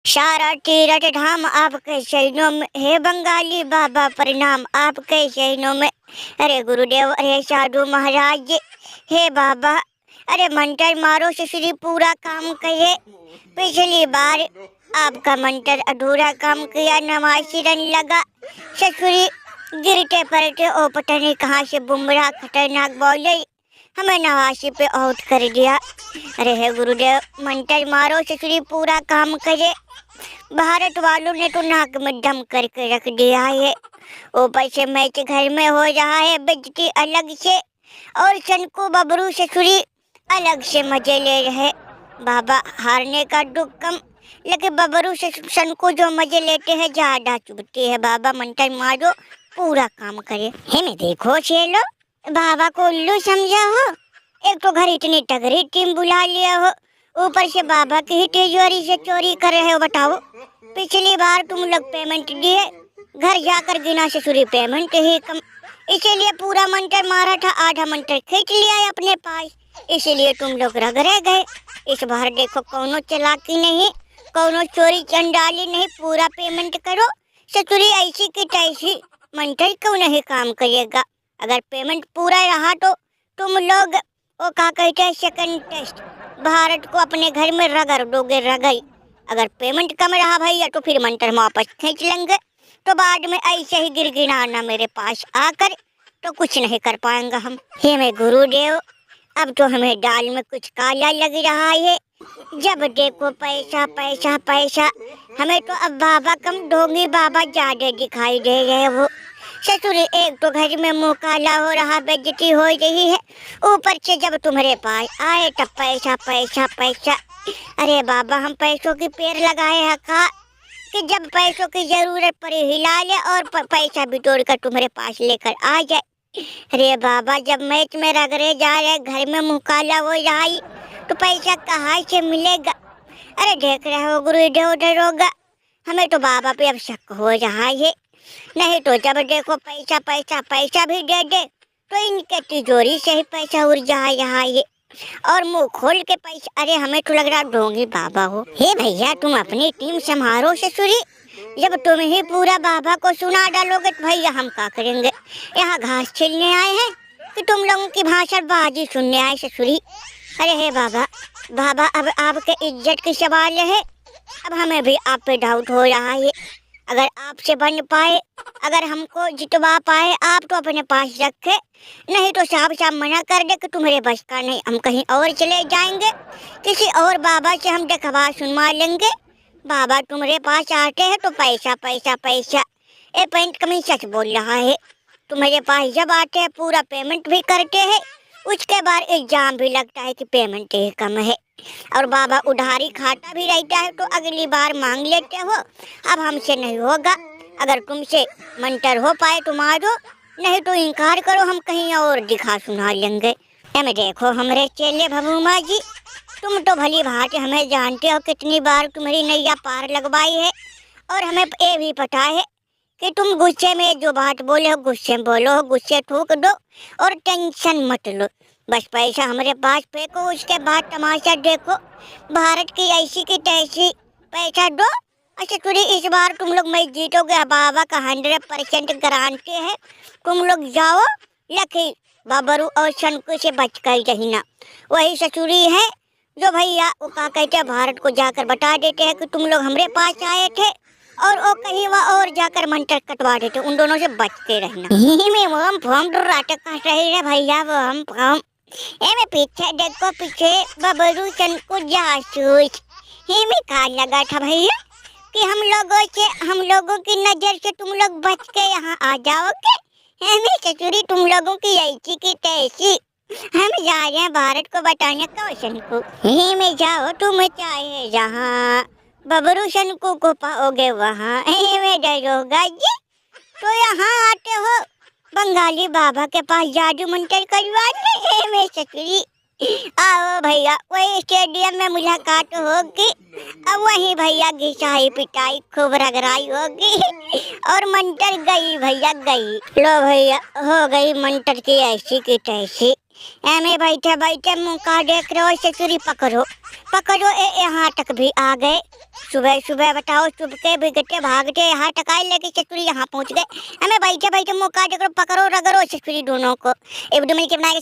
सारा तीरथ धाम आपके चरणों में, हे बंगाली बाबा प्रणाम आपके चरणों में। अरे गुरुदेव, अरे साधु महाराज जी, हे बाबा, अरे मंत्र मारो ससुरी पूरा काम करे। पिछली बार आपका मंत्र अधूरा काम किया, नवासी रन लगा, ससुरी गिरते पड़ते ओ पता नहीं कहाँ से बुमराह खतरनाक बॉलर हमें 89 पे आउट कर दिया। अरे हे गुरुदेव, मंत्र मारो ससुरी पूरा काम करे। भारत वालों ने तो नाक में दम करके रख दिया है। ऊपर से मैच घर में हो रहा है, बेइज्जती अलग से, और शनको बबरू ससुरी अलग से मजे ले रहे। बाबा, हारने का दुख कम, लेकिन बबरू शनको जो मजे लेते हैं ज्यादा चुभती है। बाबा मंत्र मारो पूरा काम करे। है मैं देखो चलो, बाबा को उल्लू समझा हो। एक तो घर इतनी तगड़ी टीम बुला लिया हो, ऊपर से बाबा की ही तिजोरी से चोरी कर रहे हो। बताओ, पिछली बार तुम लोग पेमेंट दिए, घर जाकर गिना ससुरी पेमेंट ही कम, इसीलिए पूरा मंत्र मारा था, आधा मंत्र खींच लिया है अपने पास, इसीलिए तुम लोग रगड़े गए। इस बार देखो, कौनो चालाकी नहीं, कौनो चोरी चंडाली नहीं, पूरा पेमेंट करो। ससुरी ऐसी की तैसी, मंत्र क्यों नहीं काम करेगा। अगर पेमेंट पूरा रहा तो तुम लोग वो क्या कहते हैं, सेकंड टेस्ट भारत को अपने घर में रगड़ दोगे, रगड़। अगर पेमेंट कम रहा भैया तो फिर मंत्र वापस खींच लेंगे, तो बाद में ऐसे ही गिड़गिड़ाना मेरे पास आकर, तो कुछ नहीं कर पाएंगे हम। हे मैं गुरुदेव, अब तो हमें दाल में कुछ काला लग रहा है। जब देखो पैसा पैसा पैसा, हमें तो अब बाबा कम, ढोंगी बाबा ज्यादा दिखाई दे रहे हो। ससुरी एक तो घर में मुंह काला हो रहा, बेइज्जती हो रही है, ऊपर से जब तुम्हारे पास आए तब पैसा पैसा पैसा। अरे बाबा, हम पैसों की पेड़ लगाए हैं का, कि जब पैसों की जरूरत पड़े हिला ले और पैसा बिटोर कर तुम्हारे पास लेकर आ जाए। अरे बाबा, जब मैच में रगड़े जा रहे, घर में मुंह काला हो रहा है, तो पैसा कहाँ से मिलेगा। अरे देख रहे हो गुरुदेव, उधर होगा, हमें तो बाबा पे अब शक हो रहा है। नहीं तो जब देखो पैसा पैसा पैसा भी दे दे, तो इनके तिजोरी से ही पैसा उड़ जा रहा है, और मुंह खोल के पैसा। अरे हमें तो लग रहा ढोंगी बाबा हो। हे भैया, तुम अपनी टीम संभालो ससुरी, जब तुम ही पूरा बाबा को सुना डालोगे तो भैया हम क्या करेंगे। यहाँ घास छीलने आए हैं कि तुम लोगों की भाषण बाजी सुनने आए ससुरी। अरे हे बाबा, बाबा अब आपके इज्जत की सवाल है, अब हमें भी आप पे डाउट हो रहा है। अगर आपसे बन पाए, अगर हमको जितवा पाए आप, तो अपने पास रखे, नहीं तो साफ साफ मना कर दे कि तुम्हारे बस का नहीं, हम कहीं और चले जाएंगे, किसी और बाबा से हम देखवा सुनवा लेंगे। बाबा तुम्हारे पास आते हैं तो पैसा पैसा पैसा। ए पेंट कमी सच बोल रहा है, तुम्हारे पास जब आते हैं पूरा पेमेंट भी करते हैं, उसके बाद एग्जाम भी लगता है कि पेमेंट ही कम है, और बाबा उधारी खाता भी रहता है, तो अगली बार मांग लेते हो। अब हमसे नहीं होगा, अगर तुमसे मंत्र हो पाए तो मारो, नहीं तो इनकार करो, हम कहीं और दिखा सुना लेंगे। एम देखो हमरे चेले भभूमा जी, तुम तो भली भांति हमें जानते हो, कितनी बार तुम्हारी नैया पार लगवाई है, और हमें ये भी पता है कि तुम गुस्से में जो बात बोले हो गुस्से में बोलो, गुस्से थूक दो और टेंशन मत लो। बस पैसा हमारे पास फेंको, उसके बाद तमाशा देखो, भारत की ऐसी की तैसी। पैसा दो। अच्छा तुरी, इस बार तुम लोग मैच जीतोगे, बाबा का 100% गारंटी है। तुम लोग जाओ, लकी बाबरू और शंकु से बच कर रहना। वही ससुरी है जो भैया वो क्या कहते हैं, भारत को जाकर बता देते हैं कि तुम लोग हमारे पास आए थे, और वो कहीं वहाँ और जाकर मंत्र कटवा देते। उन दोनों से बच के रहना। में वो हम फॉर्म नाटक कर रही है भैया, वो हम फॉर्म में पीछे देखो, पीछे बबरू शंकु जासूस में कहा लगा था भैया कि हम लोगों की नजर से तुम लोग बच के यहाँ आ जाओगे। हमें ससुरी तुम लोगों की ऐसी की तैसी, हम जा रहे हैं भारत को बताने कौशन को। में जाओ तुम चाहे जहाँ, बबरू शंकु को पाओगे वहाँ, में डरोगा जी। तो यहाँ आते हो बंगाली बाबा के पास जादू मंत्र करवाने में ससुरी। आओ भैया, वही स्टेडियम में मुलाकात होगी, अब वहीं भैया घिसाई पिटाई खूब रगड़ाई होगी। और मंटर गई भैया गई। लो भैया हो गई मंटर की ऐसी की तैसी। एमे बैठे बैठे मुँह का देख रहे हो, ससुरी पकड़ो पकड़ो यहाँ तक भी आ गए। सुबह सुबह बताओ, सुबह के बिगटे भागते यहाँ तक आए, लेके ससुरी यहाँ पहुँच गए। हमें बैठे बैठे मुँह का देख रहे हो, पकड़ो रगड़ो ससुरी दोनों को। एक दो मिनट के बनाए